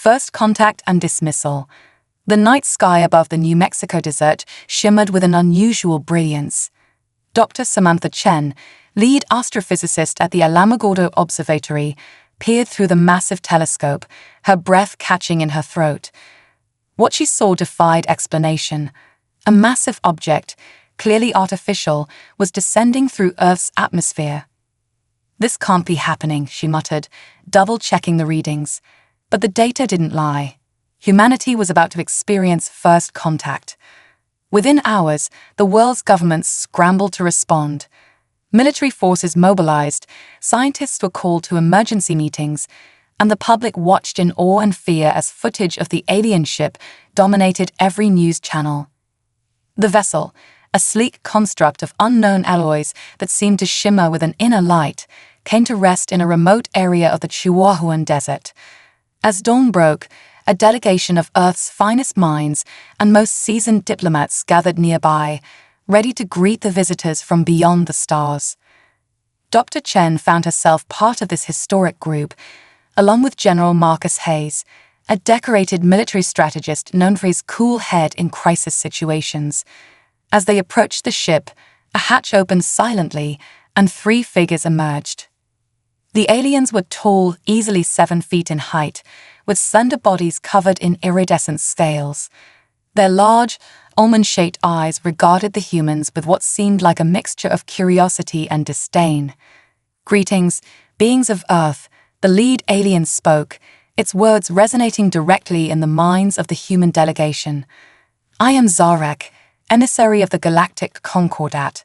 First contact and dismissal. The night sky above the New Mexico desert shimmered with an unusual brilliance. Dr. Samantha Chen, lead astrophysicist at the Alamogordo Observatory, peered through the massive telescope, her breath catching in her throat. What she saw defied explanation. A massive object, clearly artificial, was descending through Earth's atmosphere. "This can't be happening," she muttered, double-checking the readings. But the data didn't lie. Humanity was about to experience first contact. Within hours, the world's governments scrambled to respond. Military forces mobilized, scientists were called to emergency meetings, and the public watched in awe and fear as footage of the alien ship dominated every news channel. The vessel, a sleek construct of unknown alloys that seemed to shimmer with an inner light, came to rest in a remote area of the Chihuahuan Desert. As dawn broke, a delegation of Earth's finest minds and most seasoned diplomats gathered nearby, ready to greet the visitors from beyond the stars. Dr. Chen found herself part of this historic group, along with General Marcus Hayes, a decorated military strategist known for his cool head in crisis situations. As they approached the ship, a hatch opened silently, and 3 figures emerged. The aliens were tall, easily 7 feet in height, with slender bodies covered in iridescent scales. Their large, almond-shaped eyes regarded the humans with what seemed like a mixture of curiosity and disdain. "Greetings, beings of Earth," the lead alien spoke, its words resonating directly in the minds of the human delegation. "I am Zarak, emissary of the Galactic Concordat.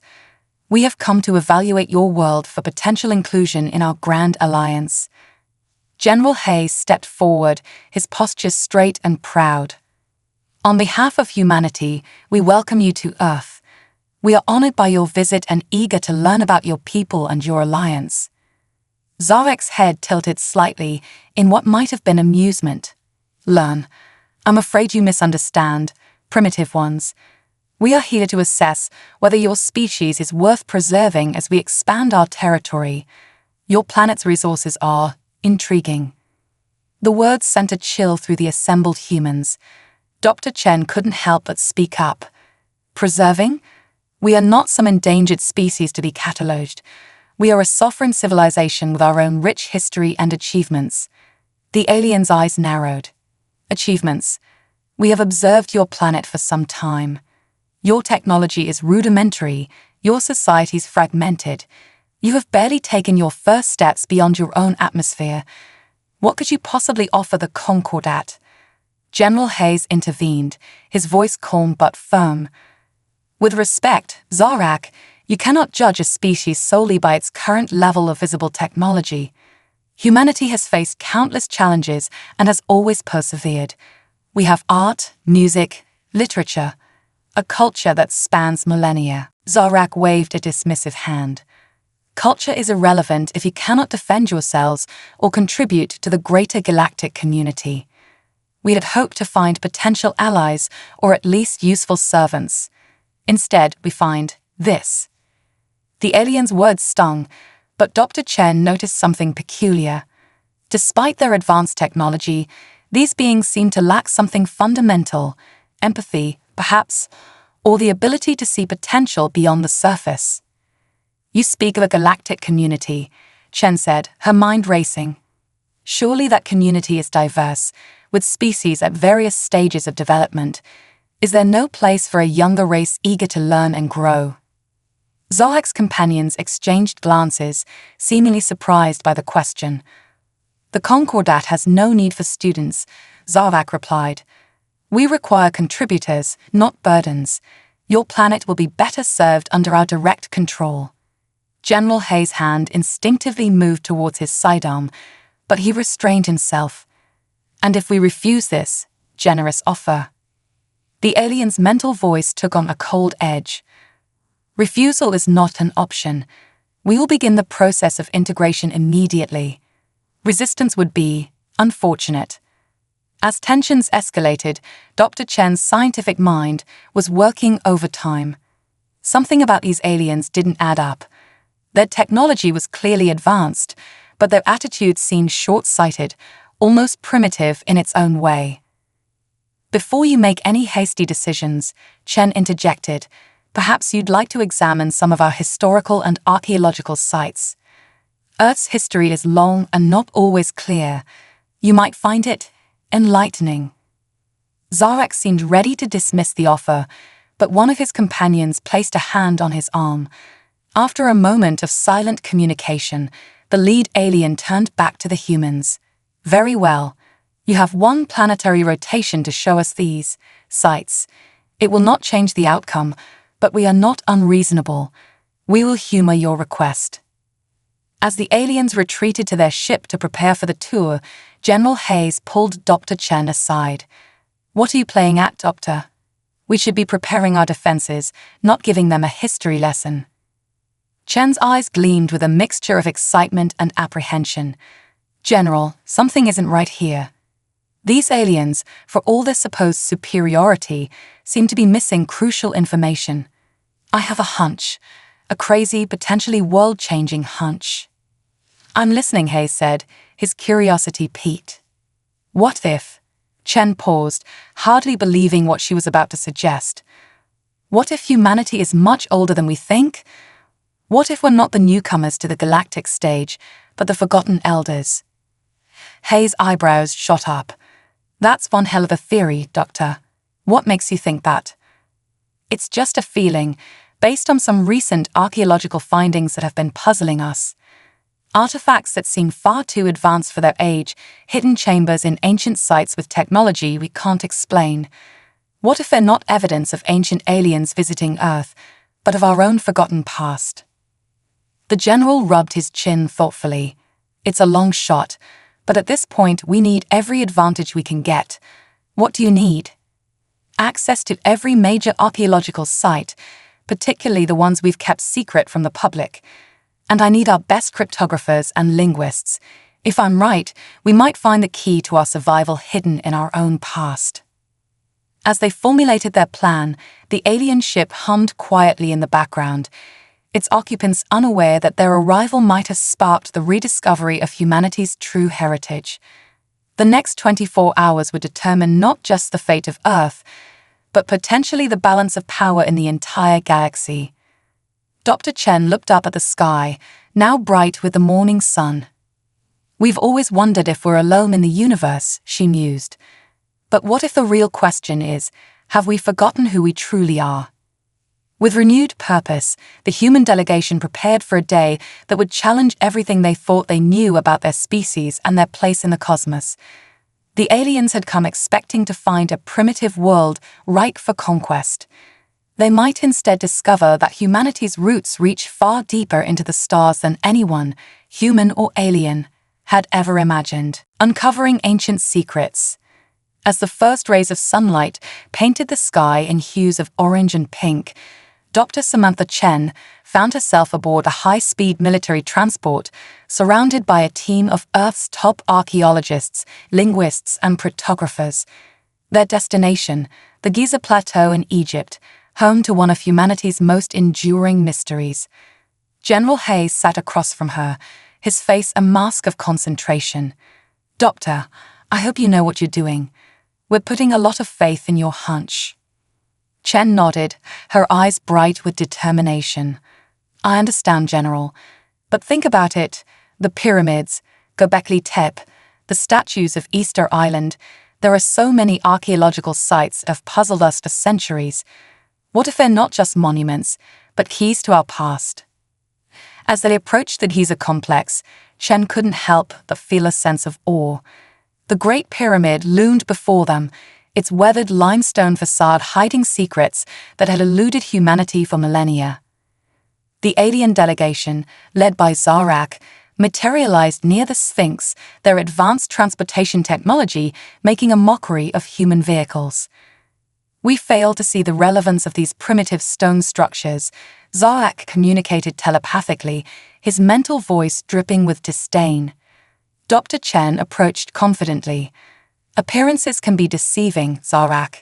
We have come to evaluate your world for potential inclusion in our grand alliance." General Hayes stepped forward, his posture straight and proud. "On behalf of humanity, we welcome you to Earth. We are honored by your visit and eager to learn about your people and your alliance." Zarek's head tilted slightly in what might have been amusement. "Learn. I'm afraid you misunderstand, primitive ones. We are here to assess whether your species is worth preserving as we expand our territory. Your planet's resources are intriguing." The words sent a chill through the assembled humans. Dr. Chen couldn't help but speak up. "Preserving? We are not some endangered species to be catalogued. We are a sovereign civilization with our own rich history and achievements." The alien's eyes narrowed. "Achievements. We have observed your planet for some time. Your technology is rudimentary, your society's fragmented. You have barely taken your first steps beyond your own atmosphere. What could you possibly offer the Concordat?" General Hayes intervened, his voice calm but firm. "With respect, Zarak, you cannot judge a species solely by its current level of visible technology. Humanity has faced countless challenges and has always persevered. We have art, music, literature, a culture that spans millennia." Zarak waved a dismissive hand. "Culture is irrelevant if you cannot defend yourselves or contribute to the greater galactic community. We had hoped to find potential allies or at least useful servants. Instead, we find this." The alien's words stung, but Dr. Chen noticed something peculiar. Despite their advanced technology, these beings seemed to lack something fundamental: empathy, perhaps, or the ability to see potential beyond the surface. "You speak of a galactic community," Chen said, her mind racing. "Surely that community is diverse, with species at various stages of development. Is there no place for a younger race eager to learn and grow?" Zarek's companions exchanged glances, seemingly surprised by the question. "The Concordat has no need for students," Zarek replied. "We require contributors, not burdens. Your planet will be better served under our direct control." General Hayes' hand instinctively moved towards his sidearm, but he restrained himself. "And if we refuse this generous offer?" The alien's mental voice took on a cold edge. "Refusal is not an option. We will begin the process of integration immediately. Resistance would be unfortunate." As tensions escalated, Dr. Chen's scientific mind was working overtime. Something about these aliens didn't add up. Their technology was clearly advanced, but their attitudes seemed short-sighted, almost primitive in its own way. Before you make any hasty decisions, Chen interjected, perhaps you'd like to examine some of our historical and archaeological sites. Earth's history is long and not always clear. You might find it enlightening. Zarak seemed ready to dismiss the offer, but one of his companions placed a hand on his arm. After a moment of silent communication, the lead alien turned back to the humans. Very well. You have one planetary rotation to show us these sites. It will not change the outcome, but we are not unreasonable. We will humor your request. As the aliens retreated to their ship to prepare for the tour, General Hayes pulled Dr. Chen aside. What are you playing at, Doctor? We should be preparing our defenses, not giving them a history lesson. Chen's eyes gleamed with a mixture of excitement and apprehension. General, something isn't right here. These aliens, for all their supposed superiority, seem to be missing crucial information. I have a hunch, a crazy, potentially world-changing hunch. I'm listening, Hayes said, his curiosity piqued. What if? Chen paused, hardly believing what she was about to suggest. What if humanity is much older than we think? What if we're not the newcomers to the galactic stage, but the forgotten elders? Hayes' eyebrows shot up. That's one hell of a theory, Doctor. What makes you think that? It's just a feeling, based on some recent archaeological findings that have been puzzling us. Artifacts that seem far too advanced for their age, hidden chambers in ancient sites with technology we can't explain. What if they're not evidence of ancient aliens visiting Earth, but of our own forgotten past? The general rubbed his chin thoughtfully. It's a long shot, but at this point we need every advantage we can get. What do you need? Access to every major archaeological site, particularly the ones we've kept secret from the public. And I need our best cryptographers and linguists. If I'm right, we might find the key to our survival hidden in our own past. As they formulated their plan, the alien ship hummed quietly in the background, its occupants unaware that their arrival might have sparked the rediscovery of humanity's true heritage. The next 24 hours would determine not just the fate of Earth, but potentially the balance of power in the entire galaxy. Dr. Chen looked up at the sky, now bright with the morning sun. We've always wondered if we're alone in the universe, she mused. But what if the real question is, have we forgotten who we truly are? With renewed purpose, the human delegation prepared for a day that would challenge everything they thought they knew about their species and their place in the cosmos. The aliens had come expecting to find a primitive world ripe for conquest. They might instead discover that humanity's roots reach far deeper into the stars than anyone, human or alien, had ever imagined, uncovering ancient secrets. As the first rays of sunlight painted the sky in hues of orange and pink, Dr. Samantha Chen found herself aboard a high-speed military transport surrounded by a team of Earth's top archaeologists, linguists, and cryptographers. Their destination, the Giza Plateau in Egypt, home to one of humanity's most enduring mysteries. General Hayes sat across from her, his face a mask of concentration. Doctor, I hope you know what you're doing. We're putting a lot of faith in your hunch. Chen nodded, her eyes bright with determination. I understand, General. But think about it. The pyramids, Göbekli Tepe, the statues of Easter Island. There are so many archaeological sites that have puzzled us for centuries. What if they're not just monuments, but keys to our past? As they approached the Giza complex, Chen couldn't help but feel a sense of awe. The Great Pyramid loomed before them, its weathered limestone facade hiding secrets that had eluded humanity for millennia. The alien delegation, led by Zarak, materialized near the Sphinx, their advanced transportation technology making a mockery of human vehicles. We fail to see the relevance of these primitive stone structures, Zarak communicated telepathically, his mental voice dripping with disdain. Dr. Chen approached confidently. Appearances can be deceiving, Zarak.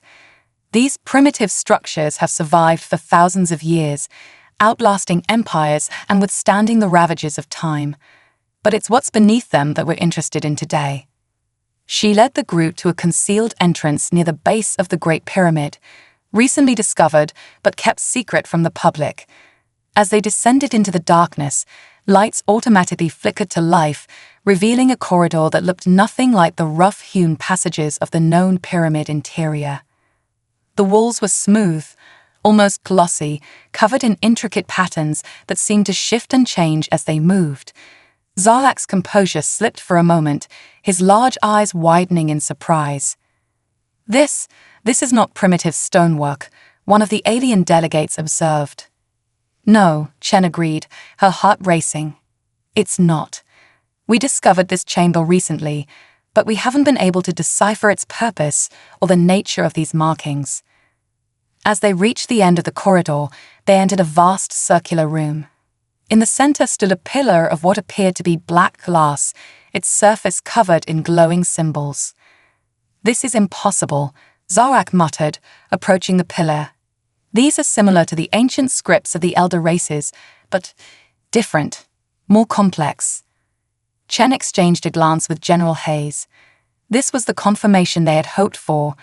These primitive structures have survived for thousands of years, outlasting empires and withstanding the ravages of time. But it's what's beneath them that we're interested in today. She led the group to a concealed entrance near the base of the Great Pyramid, recently discovered but kept secret from the public. As they descended into the darkness, lights automatically flickered to life, revealing a corridor that looked nothing like the rough-hewn passages of the known pyramid interior. The walls were smooth, almost glossy, covered in intricate patterns that seemed to shift and change as they moved. Zarak's composure slipped for a moment, his large eyes widening in surprise. This is not primitive stonework," one of the alien delegates observed. "No," Chen agreed, her heart racing. "It's not. We discovered this chamber recently, but we haven't been able to decipher its purpose or the nature of these markings." As they reached the end of the corridor, they entered a vast circular room. In the center stood a pillar of what appeared to be black glass, its surface covered in glowing symbols. "This is impossible," Zarak muttered, approaching the pillar. "These are similar to the ancient scripts of the elder races, but different, more complex." Chen exchanged a glance with General Hayes. This was the confirmation they had hoped for.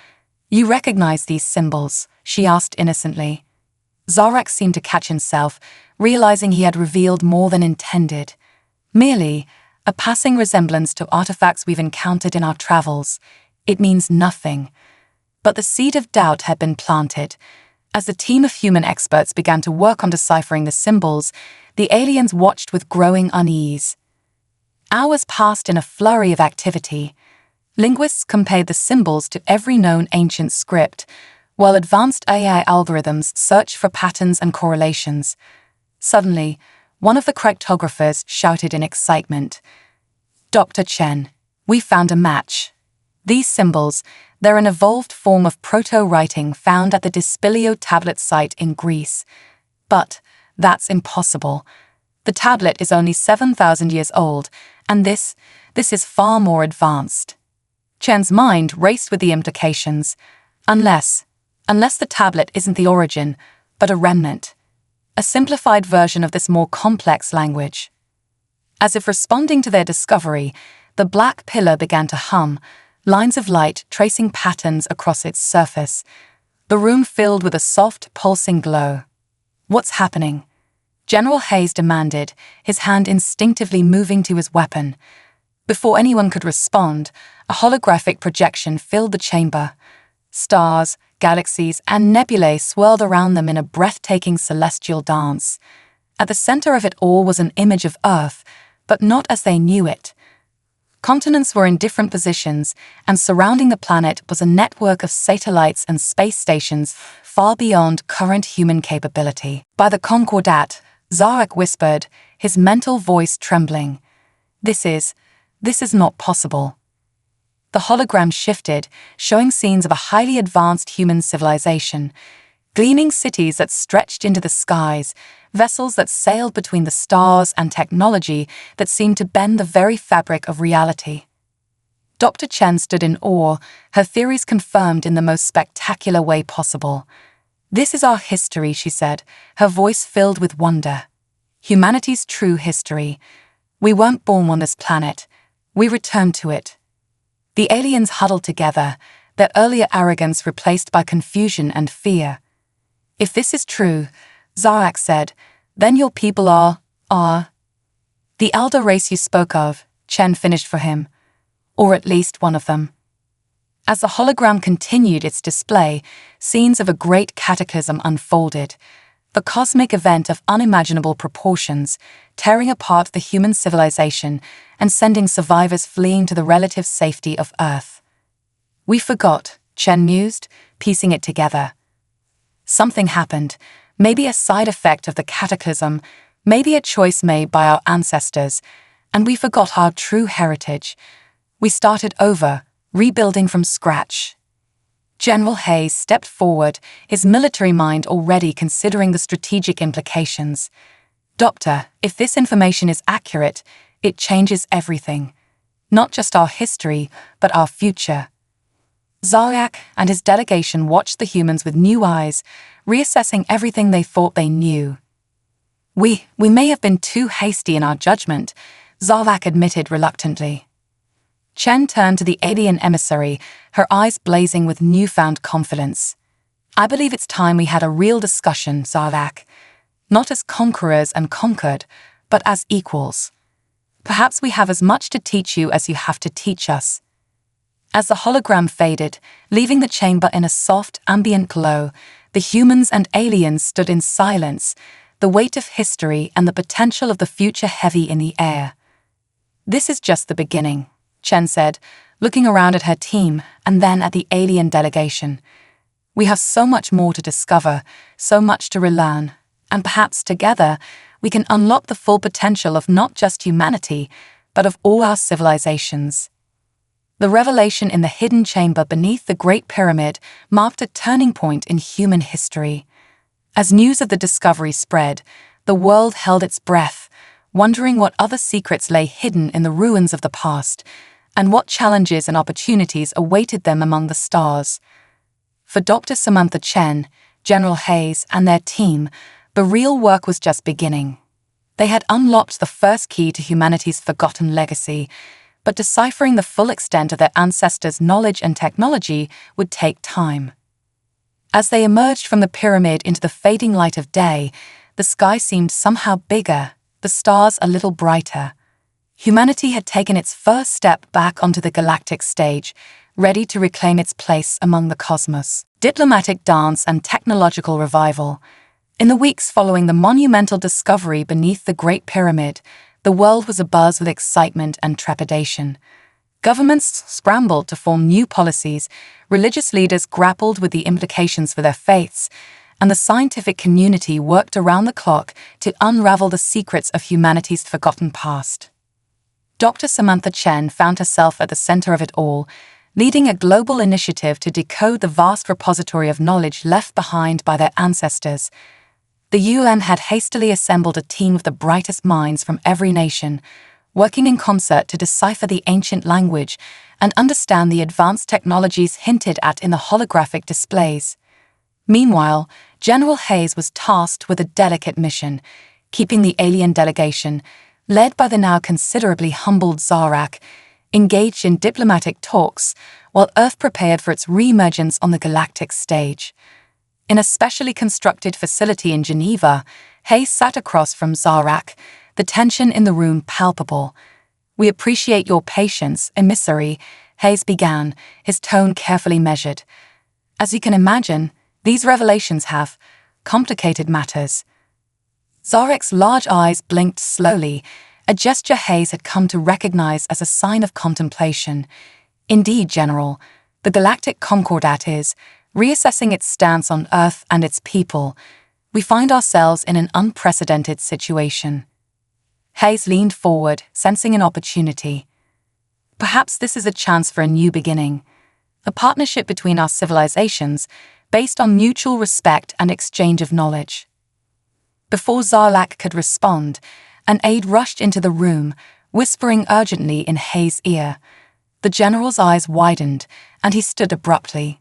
"You recognize these symbols?" she asked innocently. Zarak seemed to catch himself, realizing he had revealed more than intended. "Merely a passing resemblance to artifacts we've encountered in our travels. It means nothing." But the seed of doubt had been planted. As the team of human experts began to work on deciphering the symbols, the aliens watched with growing unease. Hours passed in a flurry of activity. Linguists compared the symbols to every known ancient script, while advanced AI algorithms searched for patterns and correlations. Suddenly, one of the cryptographers shouted in excitement, "Dr. Chen, we found a match. These symbols, they're an evolved form of proto-writing found at the Dispilio tablet site in Greece. But that's impossible. The tablet is only 7,000 years old, and this is far more advanced." Chen's mind raced with the implications. Unless the tablet isn't the origin, but a remnant. A simplified version of this more complex language. As if responding to their discovery, the black pillar began to hum, lines of light tracing patterns across its surface. The room filled with a soft, pulsing glow. "What's happening?" General Hayes demanded, his hand instinctively moving to his weapon. Before anyone could respond, a holographic projection filled the chamber. Stars, galaxies, and nebulae swirled around them in a breathtaking celestial dance. At the center of it all was an image of Earth, but not as they knew it. Continents were in different positions, and surrounding the planet was a network of satellites and space stations far beyond current human capability. "By the Concordat," Zarak whispered, his mental voice trembling. This is not possible." The hologram shifted, showing scenes of a highly advanced human civilization. Gleaming cities that stretched into the skies, vessels that sailed between the stars, and technology that seemed to bend the very fabric of reality. Dr. Chen stood in awe, her theories confirmed in the most spectacular way possible. "This is our history," she said, her voice filled with wonder. "Humanity's true history. We weren't born on this planet. We returned to it." The aliens huddled together, their earlier arrogance replaced by confusion and fear. "If this is true," Zarak said, "then your people are the elder race you spoke of," Chen finished for him. "Or at least one of them." As the hologram continued its display, scenes of a great cataclysm unfolded, the cosmic event of unimaginable proportions, tearing apart the human civilization and sending survivors fleeing to the relative safety of Earth. "We forgot," Chen mused, piecing it together. Something happened, maybe a side effect of the cataclysm, maybe a choice made by our ancestors, and we forgot our true heritage. We started over, rebuilding from scratch. General Hayes stepped forward, his military mind already considering the strategic implications. "Doctor, if this information is accurate, it changes everything. Not just our history, but our future." Zarak and his delegation watched the humans with new eyes, reassessing everything they thought they knew. We may have been too hasty in our judgment," Zarak admitted reluctantly. Chen turned to the alien emissary, her eyes blazing with newfound confidence. "I believe it's time we had a real discussion, Zarlak. Not as conquerors and conquered, but as equals. Perhaps we have as much to teach you as you have to teach us." As the hologram faded, leaving the chamber in a soft, ambient glow, the humans and aliens stood in silence, the weight of history and the potential of the future heavy in the air. "This is just the beginning," Chen said, looking around at her team and then at the alien delegation. "We have so much more to discover, so much to relearn, and perhaps together we can unlock the full potential of not just humanity, but of all our civilizations." The revelation in the hidden chamber beneath the Great Pyramid marked a turning point in human history. As news of the discovery spread, the world held its breath, wondering what other secrets lay hidden in the ruins of the past, and what challenges and opportunities awaited them among the stars. For Dr. Samantha Chen, General Hayes, and their team, the real work was just beginning. They had unlocked the first key to humanity's forgotten legacy, but deciphering the full extent of their ancestors' knowledge and technology would take time. As they emerged from the pyramid into the fading light of day, the sky seemed somehow bigger, the stars a little brighter. Humanity had taken its first step back onto the galactic stage, ready to reclaim its place among the cosmos. Diplomatic dance and technological revival. In the weeks following the monumental discovery beneath the Great Pyramid, the world was abuzz with excitement and trepidation. Governments scrambled to form new policies, religious leaders grappled with the implications for their faiths, and the scientific community worked around the clock to unravel the secrets of humanity's forgotten past. Dr. Samantha Chen found herself at the center of it all, leading a global initiative to decode the vast repository of knowledge left behind by their ancestors. The UN had hastily assembled a team of the brightest minds from every nation, working in concert to decipher the ancient language and understand the advanced technologies hinted at in the holographic displays. Meanwhile, General Hayes was tasked with a delicate mission, keeping the alien delegation, led by the now considerably humbled Zarak, engaged in diplomatic talks while Earth prepared for its re-emergence on the galactic stage. In a specially constructed facility in Geneva, Hayes sat across from Zarak, the tension in the room palpable. "We appreciate your patience, emissary," Hayes began, his tone carefully measured. "As you can imagine, these revelations have complicated matters." Zarek's large eyes blinked slowly, a gesture Hayes had come to recognize as a sign of contemplation. "Indeed, General, the Galactic Concordat is reassessing its stance on Earth and its people. We find ourselves in an unprecedented situation." Hayes leaned forward, sensing an opportunity. "Perhaps this is a chance for a new beginning, a partnership between our civilizations based on mutual respect and exchange of knowledge." Before Zarlak could respond, an aide rushed into the room, whispering urgently in Hayes' ear. The general's eyes widened, and he stood abruptly.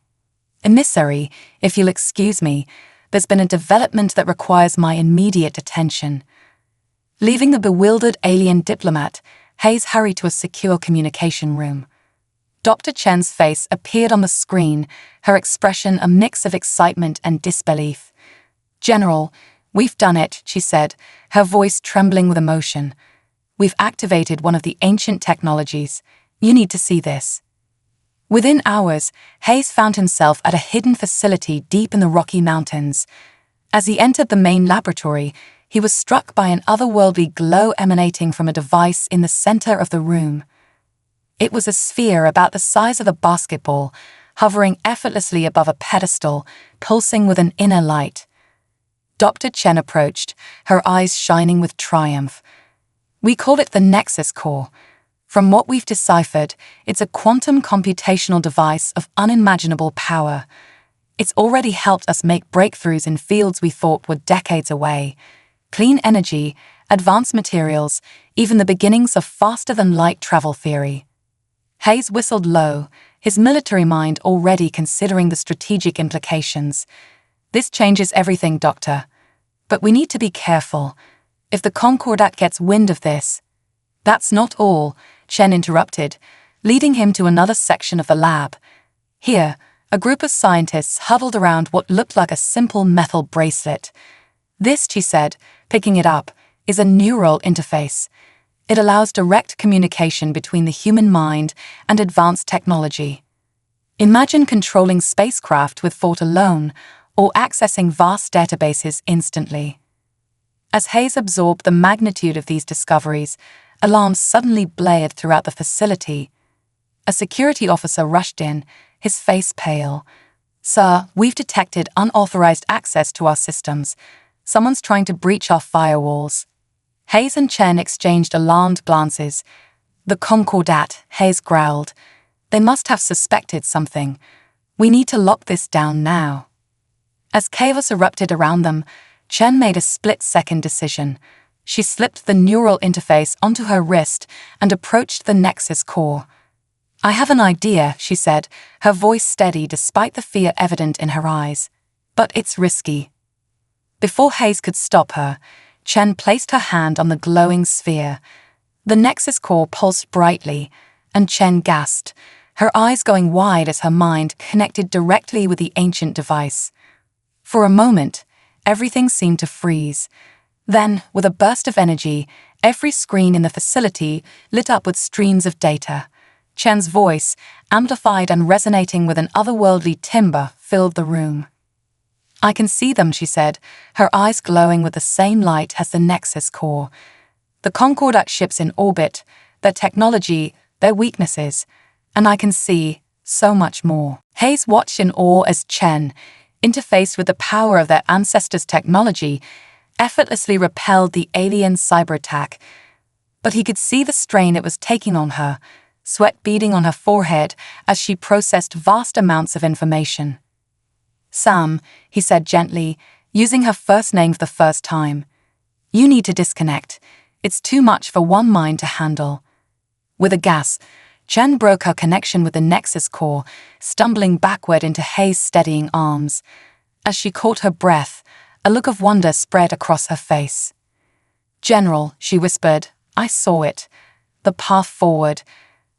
"Emissary, if you'll excuse me, there's been a development that requires my immediate attention." Leaving the bewildered alien diplomat, Hayes hurried to a secure communication room. Dr. Chen's face appeared on the screen, her expression a mix of excitement and disbelief. "General, we've done it," she said, her voice trembling with emotion. "We've activated one of the ancient technologies. You need to see this." Within hours, Hayes found himself at a hidden facility deep in the Rocky Mountains. As he entered the main laboratory, he was struck by an otherworldly glow emanating from a device in the center of the room. It was a sphere about the size of a basketball, hovering effortlessly above a pedestal, pulsing with an inner light. Dr. Chen approached, her eyes shining with triumph. "We call it the Nexus Core. From what we've deciphered, it's a quantum computational device of unimaginable power. It's already helped us make breakthroughs in fields we thought were decades away. Clean energy, advanced materials, even the beginnings of faster-than-light travel theory." Hayes whistled low, his military mind already considering the strategic implications. "This changes everything, Doctor. But we need to be careful. If the Concordat gets wind of this—" "That's not all," Chen interrupted, leading him to another section of the lab. Here, a group of scientists huddled around what looked like a simple metal bracelet. This, she said, picking it up, is a neural interface. It allows direct communication between the human mind and advanced technology. Imagine controlling spacecraft with thought alone, or accessing vast databases instantly. As Hayes absorbed the magnitude of these discoveries, alarms suddenly blared throughout the facility. A security officer rushed in, his face pale. "Sir, we've detected unauthorized access to our systems. Someone's trying to breach our firewalls." Hayes and Chen exchanged alarmed glances. "The Concordat," Hayes growled. "They must have suspected something. We need to lock this down now." As chaos erupted around them, Chen made a split-second decision. She slipped the neural interface onto her wrist and approached the Nexus core. "I have an idea," she said, her voice steady despite the fear evident in her eyes. "But it's risky." Before Hayes could stop her, Chen placed her hand on the glowing sphere. The Nexus core pulsed brightly, and Chen gasped, her eyes going wide as her mind connected directly with the ancient device. For a moment, everything seemed to freeze. Then, with a burst of energy, every screen in the facility lit up with streams of data. Chen's voice, amplified and resonating with an otherworldly timbre, filled the room. "I can see them," she said, her eyes glowing with the same light as the Nexus core. "The Concordat ships in orbit, their technology, their weaknesses, and I can see so much more." Hayes watched in awe as Chen, interfaced with the power of their ancestors' technology, effortlessly repelled the alien cyber attack. But he could see the strain it was taking on her, sweat beading on her forehead as she processed vast amounts of information. "Sam," he said gently, using her first name for the first time, "you need to disconnect. It's too much for one mind to handle." With a gasp, Chen broke her connection with the Nexus core, stumbling backward into Hayes' steadying arms. As she caught her breath, a look of wonder spread across her face. "General," she whispered, "I saw it. The path forward.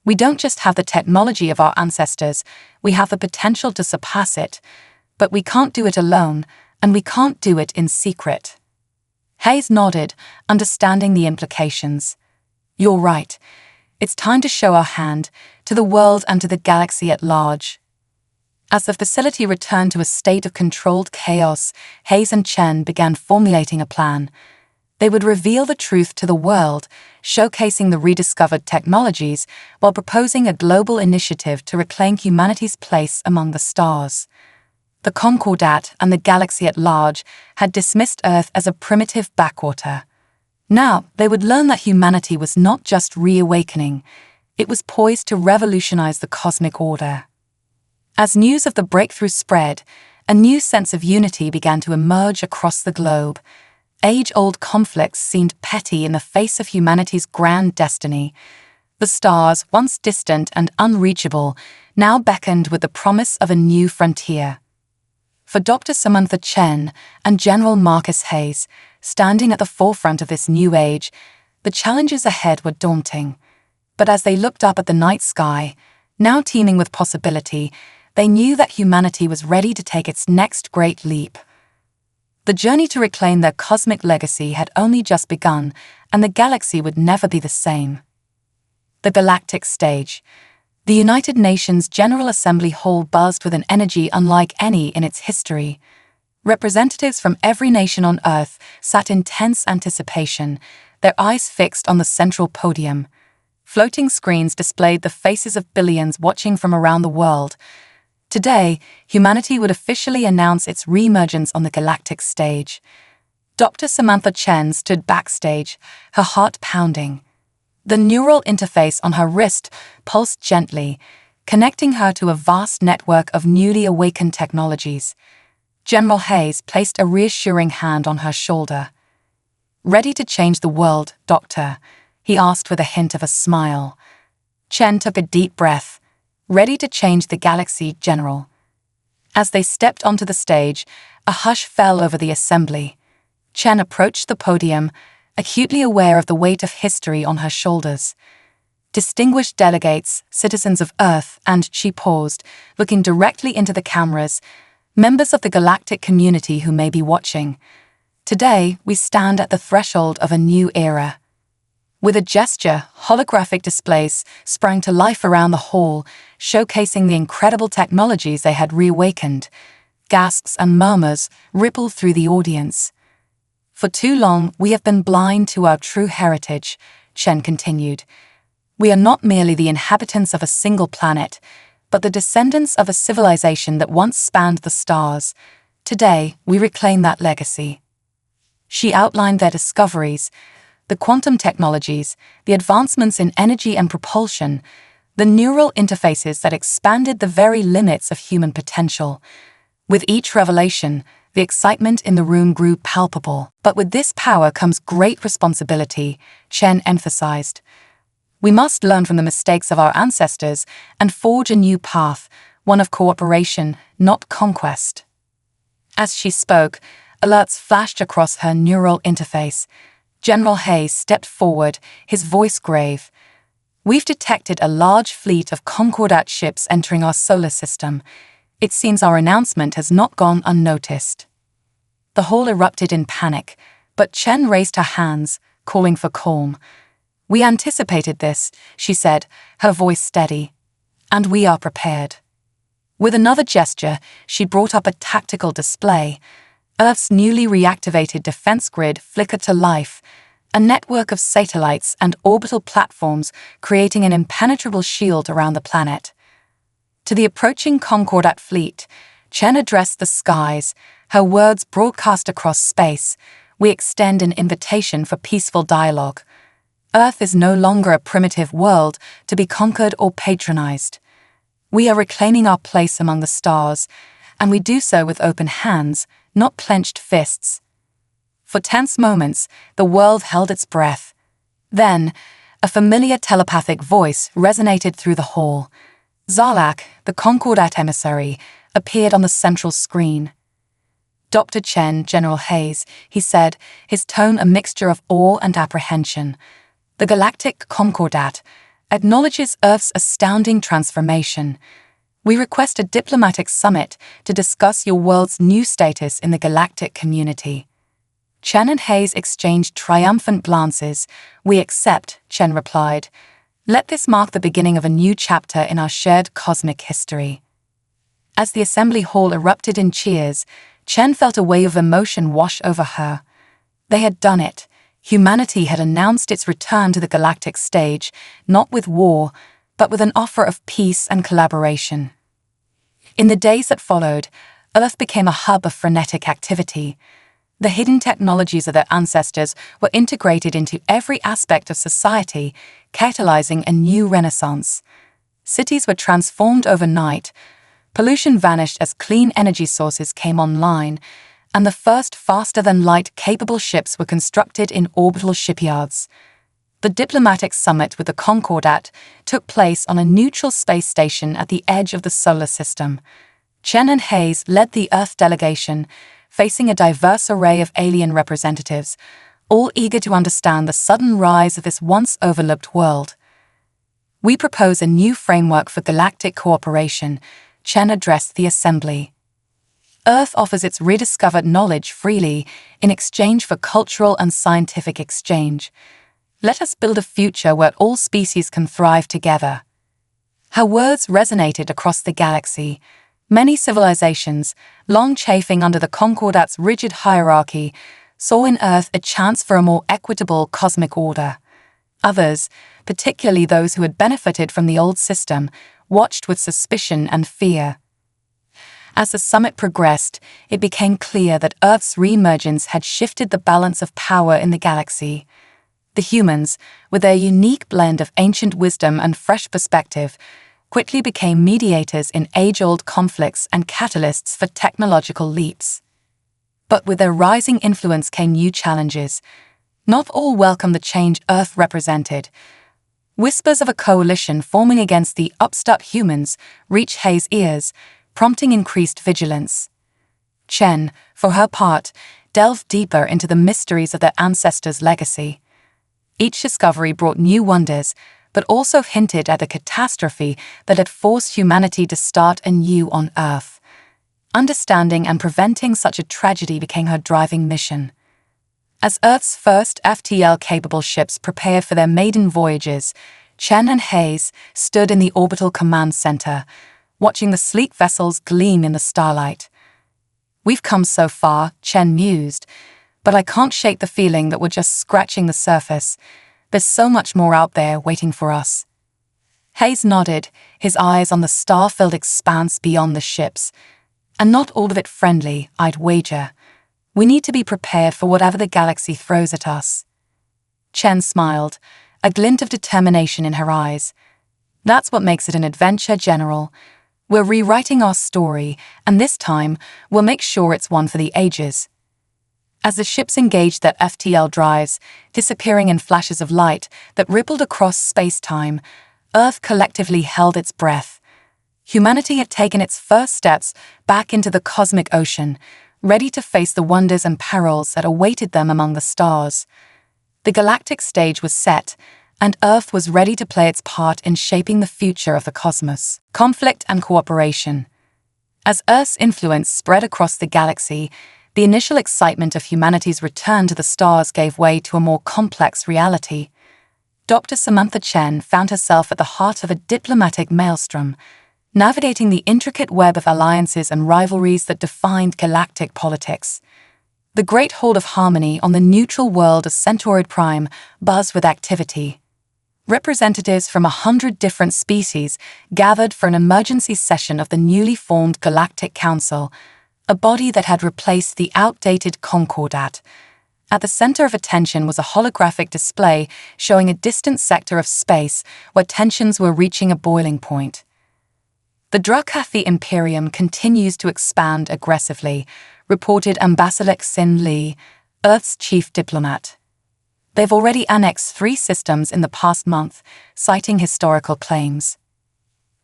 We don't just have the technology of our ancestors, we have the potential to surpass it. But we can't do it alone, and we can't do it in secret." Hayes nodded, understanding the implications. "You're right. It's time to show our hand, to the world and to the galaxy at large." As the facility returned to a state of controlled chaos, Hayes and Chen began formulating a plan. They would reveal the truth to the world, showcasing the rediscovered technologies while proposing a global initiative to reclaim humanity's place among the stars. The Concordat and the galaxy at large had dismissed Earth as a primitive backwater. Now they would learn that humanity was not just reawakening, it was poised to revolutionize the cosmic order. As news of the breakthrough spread, a new sense of unity began to emerge across the globe. Age-old conflicts seemed petty in the face of humanity's grand destiny. The stars, once distant and unreachable, now beckoned with the promise of a new frontier. For Dr. Samantha Chen and General Marcus Hayes, standing at the forefront of this new age, the challenges ahead were daunting. But as they looked up at the night sky, now teeming with possibility, they knew that humanity was ready to take its next great leap. The journey to reclaim their cosmic legacy had only just begun, and the galaxy would never be the same. The Galactic stage. The United Nations General Assembly Hall buzzed with an energy unlike any in its history. Representatives from every nation on Earth sat in tense anticipation, their eyes fixed on the central podium. Floating screens displayed the faces of billions watching from around the world. Today, humanity would officially announce its re-emergence on the galactic stage. Dr. Samantha Chen stood backstage, her heart pounding. The neural interface on her wrist pulsed gently, connecting her to a vast network of newly awakened technologies. General Hayes placed a reassuring hand on her shoulder. "Ready to change the world, Doctor?" he asked with a hint of a smile. Chen took a deep breath. "Ready to change the galaxy, General." As they stepped onto the stage, a hush fell over the assembly. Chen approached the podium, acutely aware of the weight of history on her shoulders. Distinguished delegates, citizens of Earth, and she paused, looking directly into the cameras, members of the galactic community who may be watching. Today, we stand at the threshold of a new era. With a gesture, holographic displays sprang to life around the hall, showcasing the incredible technologies they had reawakened. Gasps and murmurs rippled through the audience. For too long, we have been blind to our true heritage, Chen continued. We are not merely the inhabitants of a single planet, but the descendants of a civilization that once spanned the stars. Today, we reclaim that legacy. She outlined their discoveries, the quantum technologies, the advancements in energy and propulsion, the neural interfaces that expanded the very limits of human potential. With each revelation, the excitement in the room grew palpable. But with this power comes great responsibility, Chen emphasized. We must learn from the mistakes of our ancestors and forge a new path, one of cooperation, not conquest. As she spoke, alerts flashed across her neural interface. General Hayes stepped forward, his voice grave. We've detected a large fleet of Concordat ships entering our solar system. It seems our announcement has not gone unnoticed. The hall erupted in panic, but Chen raised her hands, calling for calm. We anticipated this, she said, her voice steady. And we are prepared. With another gesture, she brought up a tactical display. Earth's newly reactivated defense grid flickered to life, a network of satellites and orbital platforms creating an impenetrable shield around the planet. To the approaching Concordat fleet, Chen addressed the skies, her words broadcast across space. We extend an invitation for peaceful dialogue. Earth is no longer a primitive world to be conquered or patronized. We are reclaiming our place among the stars, and we do so with open hands, not clenched fists. For tense moments, the world held its breath. Then, a familiar telepathic voice resonated through the hall. Zalak, the Concordat emissary, appeared on the central screen. Dr. Chen, General Hayes, he said, his tone a mixture of awe and apprehension. The Galactic Concordat acknowledges Earth's astounding transformation. We request a diplomatic summit to discuss your world's new status in the galactic community. Chen and Hayes exchanged triumphant glances. We accept, Chen replied. Let this mark the beginning of a new chapter in our shared cosmic history. As the assembly hall erupted in cheers, Chen felt a wave of emotion wash over her. They had done it. Humanity had announced its return to the galactic stage, not with war, but with an offer of peace and collaboration. In the days that followed, Earth became a hub of frenetic activity. The hidden technologies of their ancestors were integrated into every aspect of society, catalyzing a new renaissance. Cities were transformed overnight, pollution vanished as clean energy sources came online, and the first faster-than-light capable ships were constructed in orbital shipyards. The diplomatic summit with the Concordat took place on a neutral space station at the edge of the solar system. Chen and Hayes led the Earth delegation, facing a diverse array of alien representatives, all eager to understand the sudden rise of this once-overlooked world. We propose a new framework for galactic cooperation, Chen addressed the assembly. Earth offers its rediscovered knowledge freely in exchange for cultural and scientific exchange. Let us build a future where all species can thrive together. Her words resonated across the galaxy. Many civilizations, long chafing under the Concordat's rigid hierarchy, saw in Earth a chance for a more equitable cosmic order. Others, particularly those who had benefited from the old system, watched with suspicion and fear. As the summit progressed, it became clear that Earth's re-emergence had shifted the balance of power in the galaxy. The humans, with their unique blend of ancient wisdom and fresh perspective, quickly became mediators in age-old conflicts and catalysts for technological leaps. But with their rising influence came new challenges. Not all welcomed the change Earth represented. Whispers of a coalition forming against the upstart humans reached Hayes' ears, prompting increased vigilance. Chen, for her part, delved deeper into the mysteries of their ancestors' legacy. Each discovery brought new wonders, but also hinted at the catastrophe that had forced humanity to start anew on Earth. Understanding and preventing such a tragedy became her driving mission. As Earth's first FTL-capable ships prepared for their maiden voyages, Chen and Hayes stood in the orbital command center, watching the sleek vessels gleam in the starlight. "We've come so far," Chen mused, "but I can't shake the feeling that we're just scratching the surface. There's so much more out there waiting for us." Hayes nodded, his eyes on the star-filled expanse beyond the ships. "And not all of it friendly, I'd wager. We need to be prepared for whatever the galaxy throws at us." Chen smiled, a glint of determination in her eyes. "That's what makes it an adventure, General. We're rewriting our story, and this time, we'll make sure it's one for the ages." As the ships engaged their FTL drives, disappearing in flashes of light that rippled across space-time, Earth collectively held its breath. Humanity had taken its first steps back into the cosmic ocean, ready to face the wonders and perils that awaited them among the stars. The galactic stage was set, and Earth was ready to play its part in shaping the future of the cosmos. Conflict and cooperation. As Earth's influence spread across the galaxy, the initial excitement of humanity's return to the stars gave way to a more complex reality. Dr. Samantha Chen found herself at the heart of a diplomatic maelstrom, navigating the intricate web of alliances and rivalries that defined galactic politics. The great hold of harmony on the neutral world of Centauride Prime buzzed with activity. Representatives from 100 different species gathered for an emergency session of the newly formed Galactic Council, a body that had replaced the outdated Concordat. At the center of attention was a holographic display showing a distant sector of space where tensions were reaching a boiling point. "The Drakathy Imperium continues to expand aggressively," reported Ambassador Xin Li, Earth's chief diplomat. "They've already annexed 3 systems in the past month, citing historical claims."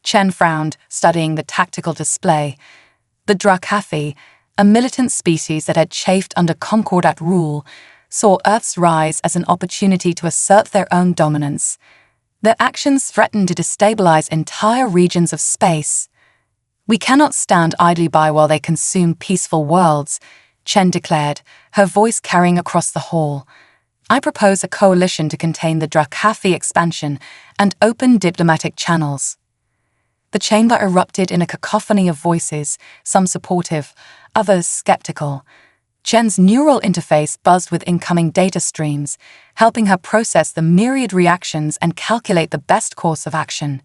Chen frowned, studying the tactical display. The Drakathy, a militant species that had chafed under Concordat rule, saw Earth's rise as an opportunity to assert their own dominance. Their actions threatened to destabilize entire regions of space. "We cannot stand idly by while they consume peaceful worlds," Chen declared, her voice carrying across the hall. "I propose a coalition to contain the Drakathy expansion and open diplomatic channels." The chamber erupted in a cacophony of voices, some supportive, others skeptical. Chen's neural interface buzzed with incoming data streams, helping her process the myriad reactions and calculate the best course of action.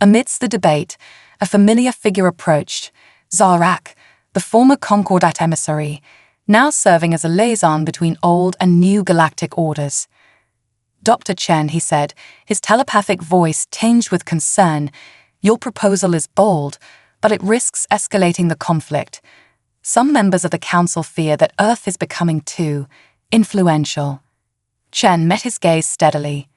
Amidst the debate, a familiar figure approached, Zarak, the former Concordat emissary, now serving as a liaison between old and new galactic orders. "Dr. Chen," he said, his telepathic voice tinged with concern, "your proposal is bold, but it risks escalating the conflict. Some members of the Council fear that Earth is becoming too influential." Chen met his gaze steadily.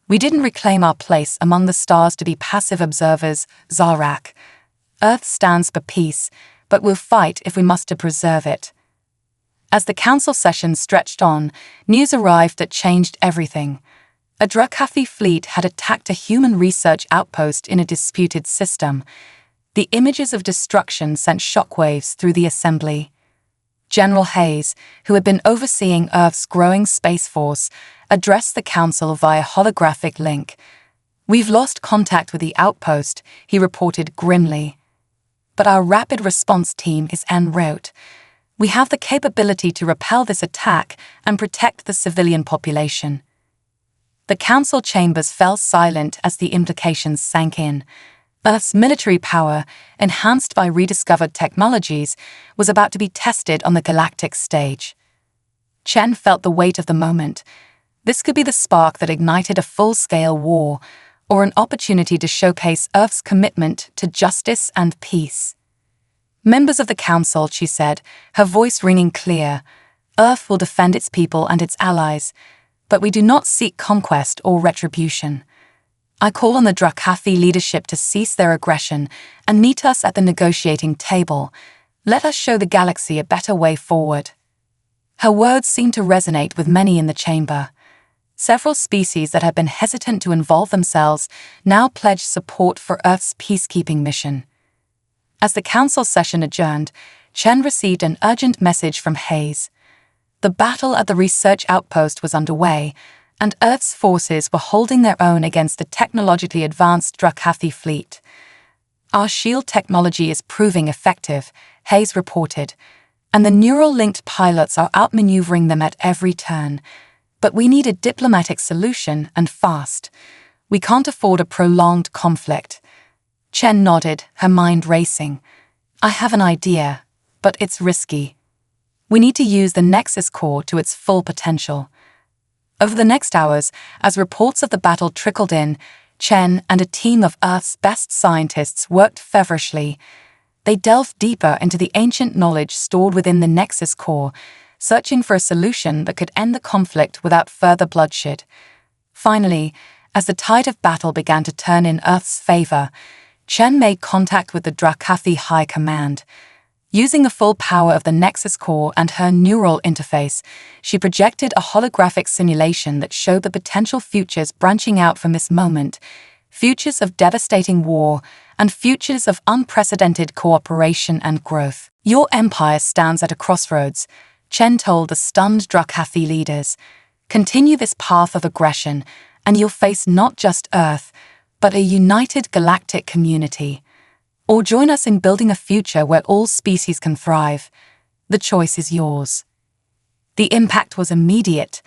"We didn't reclaim our place among the stars to be passive observers, Zarak. Earth stands for peace, but we'll fight if we must to preserve it." As the council session stretched on, news arrived that changed everything. A Drakathy fleet had attacked a human research outpost in a disputed system. The images of destruction sent shockwaves through the assembly. General Hayes, who had been overseeing Earth's growing space force, addressed the council via holographic link. "We've lost contact with the outpost," he reported grimly. "But our rapid response team is en route. We have the capability to repel this attack and protect the civilian population." The council chambers fell silent as the implications sank in. Earth's military power, enhanced by rediscovered technologies, was about to be tested on the galactic stage. Chen felt the weight of the moment. This could be the spark that ignited a full-scale war, or an opportunity to showcase Earth's commitment to justice and peace. "Members of the Council," she said, her voice ringing clear, "Earth will defend its people and its allies, but we do not seek conquest or retribution. I call on the Drakathy leadership to cease their aggression and meet us at the negotiating table. Let us show the galaxy a better way forward." Her words seemed to resonate with many in the chamber. Several species that had been hesitant to involve themselves now pledged support for Earth's peacekeeping mission. As the council session adjourned, Chen received an urgent message from Hayes. The battle at the research outpost was underway, and Earth's forces were holding their own against the technologically advanced Drakathi fleet. "Our shield technology is proving effective," Hayes reported, "and the neural-linked pilots are outmaneuvering them at every turn. But we need a diplomatic solution, and fast. We can't afford a prolonged conflict." Chen nodded, her mind racing. "I have an idea, but it's risky. We need to use the Nexus core to its full potential." Over the next hours, as reports of the battle trickled in, Chen and a team of Earth's best scientists worked feverishly. They delved deeper into the ancient knowledge stored within the Nexus core, searching for a solution that could end the conflict without further bloodshed. Finally, as the tide of battle began to turn in Earth's favor, Chen made contact with the Drakathi High Command. Using the full power of the Nexus core and her neural interface, she projected a holographic simulation that showed the potential futures branching out from this moment, futures of devastating war and futures of unprecedented cooperation and growth. "Your empire stands at a crossroads," Chen told the stunned Drakathi leaders. "Continue this path of aggression, and you'll face not just Earth, but a united galactic community. Or join us in building a future where all species can thrive. The choice is yours." The impact was immediate.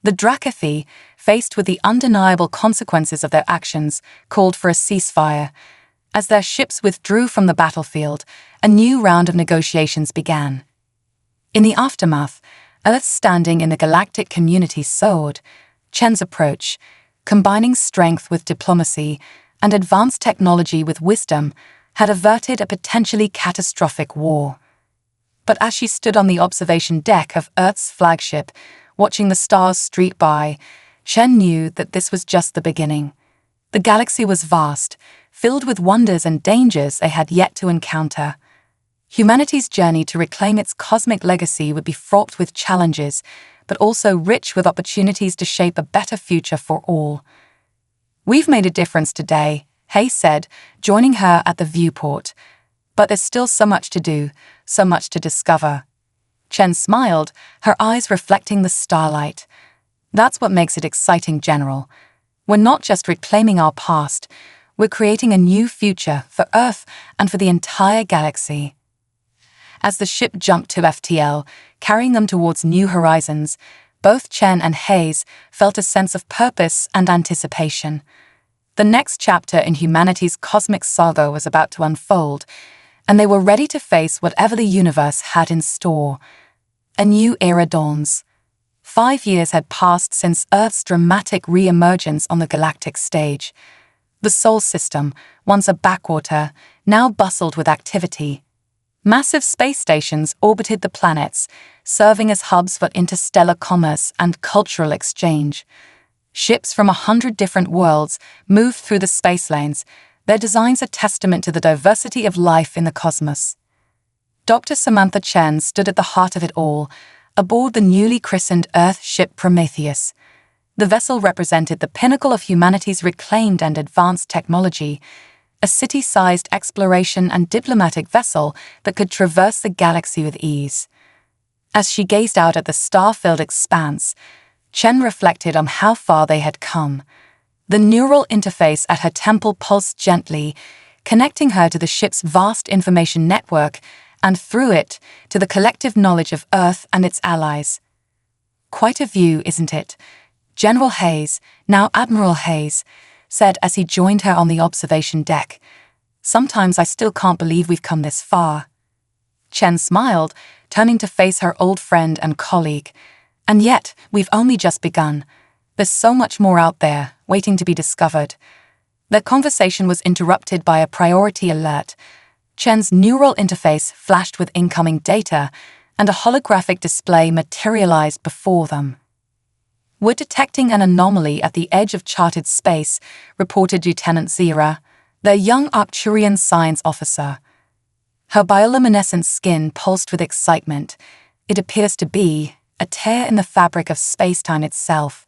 The Drakathi, faced with the undeniable consequences of their actions, called for a ceasefire. As their ships withdrew from the battlefield, a new round of negotiations began. In the aftermath, Earth's standing in the galactic community soared. Chen's approach, combining strength with diplomacy and advanced technology with wisdom, had averted a potentially catastrophic war. But as she stood on the observation deck of Earth's flagship, watching the stars streak by, Chen knew that this was just the beginning. The galaxy was vast, filled with wonders and dangers they had yet to encounter. Humanity's journey to reclaim its cosmic legacy would be fraught with challenges, but also rich with opportunities to shape a better future for all. "We've made a difference today," Hay said, joining her at the viewport. "But there's still so much to do, so much to discover." Chen smiled, her eyes reflecting the starlight. "That's what makes it exciting, General. We're not just reclaiming our past, we're creating a new future for Earth and for the entire galaxy." As the ship jumped to FTL, carrying them towards new horizons, both Chen and Hayes felt a sense of purpose and anticipation. The next chapter in humanity's cosmic saga was about to unfold, and they were ready to face whatever the universe had in store. A new era dawns. 5 years had passed since Earth's dramatic re-emergence on the galactic stage. The Sol system, once a backwater, now bustled with activity. Massive space stations orbited the planets, serving as hubs for interstellar commerce and cultural exchange. Ships from 100 different worlds moved through the space lanes, their designs a testament to the diversity of life in the cosmos. Dr. Samantha Chen stood at the heart of it all, aboard the newly christened Earth ship Prometheus. The vessel represented the pinnacle of humanity's reclaimed and advanced technology, a city-sized exploration and diplomatic vessel that could traverse the galaxy with ease. As she gazed out at the star-filled expanse, Chen reflected on how far they had come. The neural interface at her temple pulsed gently, connecting her to the ship's vast information network and, through it, to the collective knowledge of Earth and its allies. "Quite a view, isn't it?" General Hayes, now Admiral Hayes, said as he joined her on the observation deck. "Sometimes I still can't believe we've come this far." Chen smiled, turning to face her old friend and colleague. "And yet, we've only just begun. There's so much more out there, waiting to be discovered." Their conversation was interrupted by a priority alert. Chen's neural interface flashed with incoming data, and a holographic display materialized before them. "We're detecting an anomaly at the edge of charted space," reported Lieutenant Zira, their young Arcturian science officer. Her bioluminescent skin pulsed with excitement. "It appears to be a tear in the fabric of space-time itself."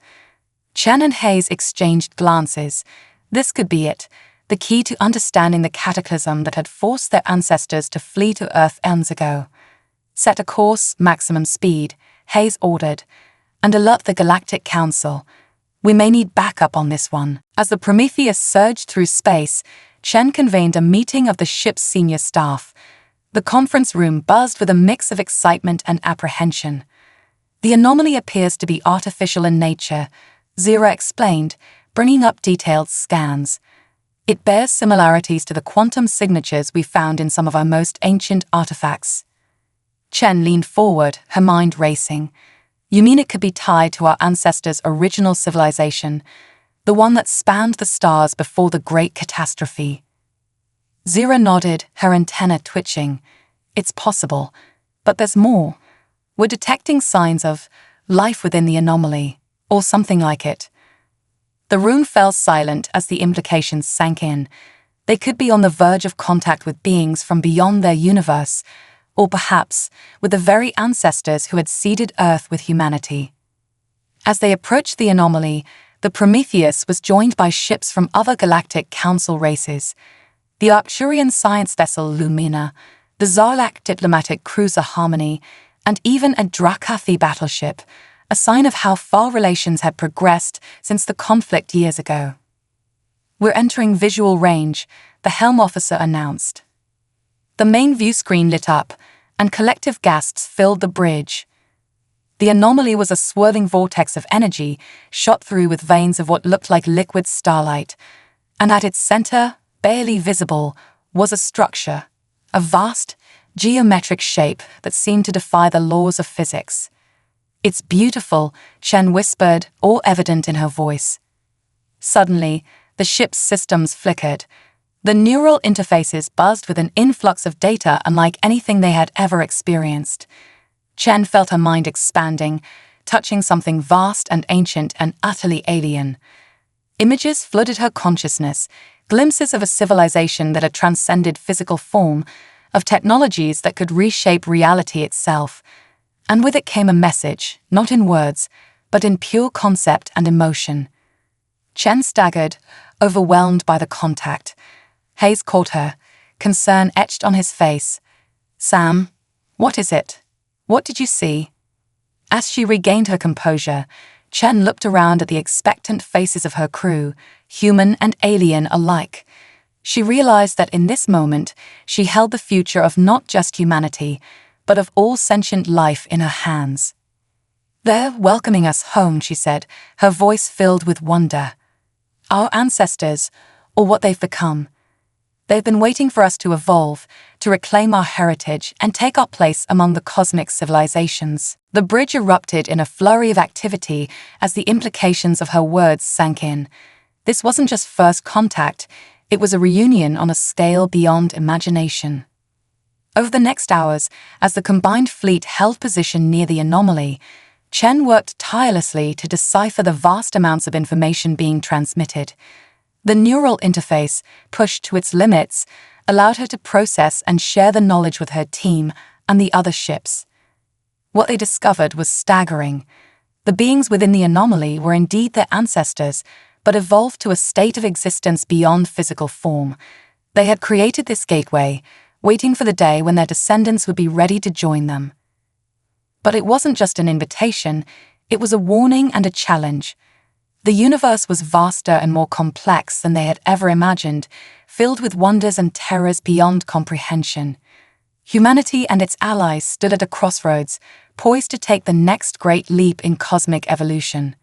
Chen and Hayes exchanged glances. This could be it, the key to understanding the cataclysm that had forced their ancestors to flee to Earth eons ago. Set a course, maximum speed, Hayes ordered, and alert the Galactic Council. We may need backup on this one. As the Prometheus surged through space, Chen convened a meeting of the ship's senior staff. The conference room buzzed with a mix of excitement and apprehension. The anomaly appears to be artificial in nature, Zira explained, bringing up detailed scans. It bears similarities to the quantum signatures we found in some of our most ancient artifacts. Chen leaned forward, her mind racing. You mean it could be tied to our ancestors' original civilization, the one that spanned the stars before the Great Catastrophe? Zira nodded, her antenna twitching. It's possible, but there's more. We're detecting signs of life within the anomaly, or something like it. The room fell silent as the implications sank in. They could be on the verge of contact with beings from beyond their universe, or perhaps with the very ancestors who had seeded Earth with humanity. As they approached the anomaly, the Prometheus was joined by ships from other Galactic Council races. The Arcturian science vessel Lumina, the Zarlak diplomatic cruiser Harmony, and even a Drakathi battleship, a sign of how far relations had progressed since the conflict years ago. We're entering visual range, the helm officer announced. The main view screen lit up, and collective gasps filled the bridge. The anomaly was a swirling vortex of energy, shot through with veins of what looked like liquid starlight, and at its center, barely visible, was a structure, a vast, geometric shape that seemed to defy the laws of physics. It's beautiful, Chen whispered, all evident in her voice. Suddenly, the ship's systems flickered. The neural interfaces buzzed with an influx of data unlike anything they had ever experienced. Chen felt her mind expanding, touching something vast and ancient and utterly alien. Images flooded her consciousness, glimpses of a civilization that had transcended physical form, of technologies that could reshape reality itself. And with it came a message, not in words, but in pure concept and emotion. Chen staggered, overwhelmed by the contact. Hayes caught her, concern etched on his face. "Sam, what is it? What did you see?" As she regained her composure, Chen looked around at the expectant faces of her crew, human and alien alike. She realized that in this moment, she held the future of not just humanity, but of all sentient life in her hands. "They're welcoming us home," she said, her voice filled with wonder. "Our ancestors, or what they've become. They've been waiting for us to evolve, to reclaim our heritage and take our place among the cosmic civilizations." The bridge erupted in a flurry of activity as the implications of her words sank in. This wasn't just first contact, it was a reunion on a scale beyond imagination. Over the next hours, as the combined fleet held position near the anomaly, Chen worked tirelessly to decipher the vast amounts of information being transmitted. The neural interface, pushed to its limits, allowed her to process and share the knowledge with her team and the other ships. What they discovered was staggering. The beings within the anomaly were indeed their ancestors, but evolved to a state of existence beyond physical form. They had created this gateway, waiting for the day when their descendants would be ready to join them. But it wasn't just an invitation, it was a warning and a challenge. The universe was vaster and more complex than they had ever imagined, filled with wonders and terrors beyond comprehension. Humanity and its allies stood at a crossroads, poised to take the next great leap in cosmic evolution.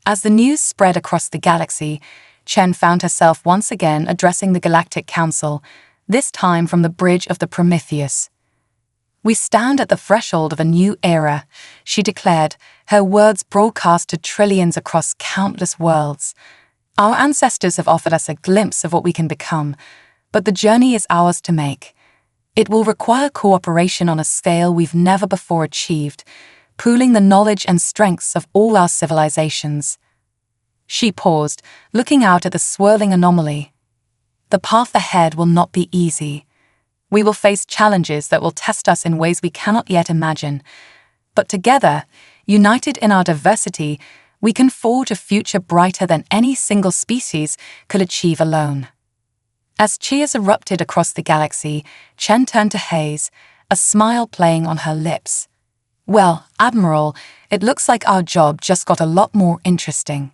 As the news spread across the galaxy, Chen found herself once again addressing the Galactic Council, this time from the bridge of the Prometheus. "We stand at the threshold of a new era," she declared, her words broadcast to trillions across countless worlds. "Our ancestors have offered us a glimpse of what we can become, but the journey is ours to make. It will require cooperation on a scale we've never before achieved, pooling the knowledge and strengths of all our civilizations." She paused, looking out at the swirling anomaly. "The path ahead will not be easy. We will face challenges that will test us in ways we cannot yet imagine. But together, united in our diversity, We can forge a future brighter than any single species could achieve alone. As cheers erupted across the galaxy, Chen turned to Hayes, a smile playing on her lips. "Well, Admiral, it looks like our job just got a lot more interesting."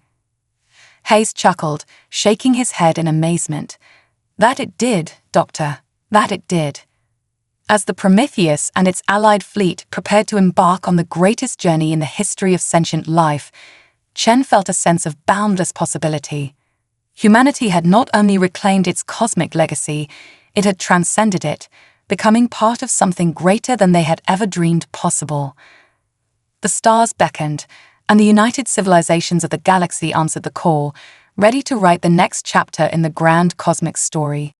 Hayes chuckled, shaking his head in amazement. "That it did, Doctor, that it did." As the Prometheus and its allied fleet prepared to embark on the greatest journey in the history of sentient life, Chen felt a sense of boundless possibility. Humanity had not only reclaimed its cosmic legacy, it had transcended it, becoming part of something greater than they had ever dreamed possible. The stars beckoned, and the united civilizations of the galaxy answered the call, ready to write the next chapter in the grand cosmic story.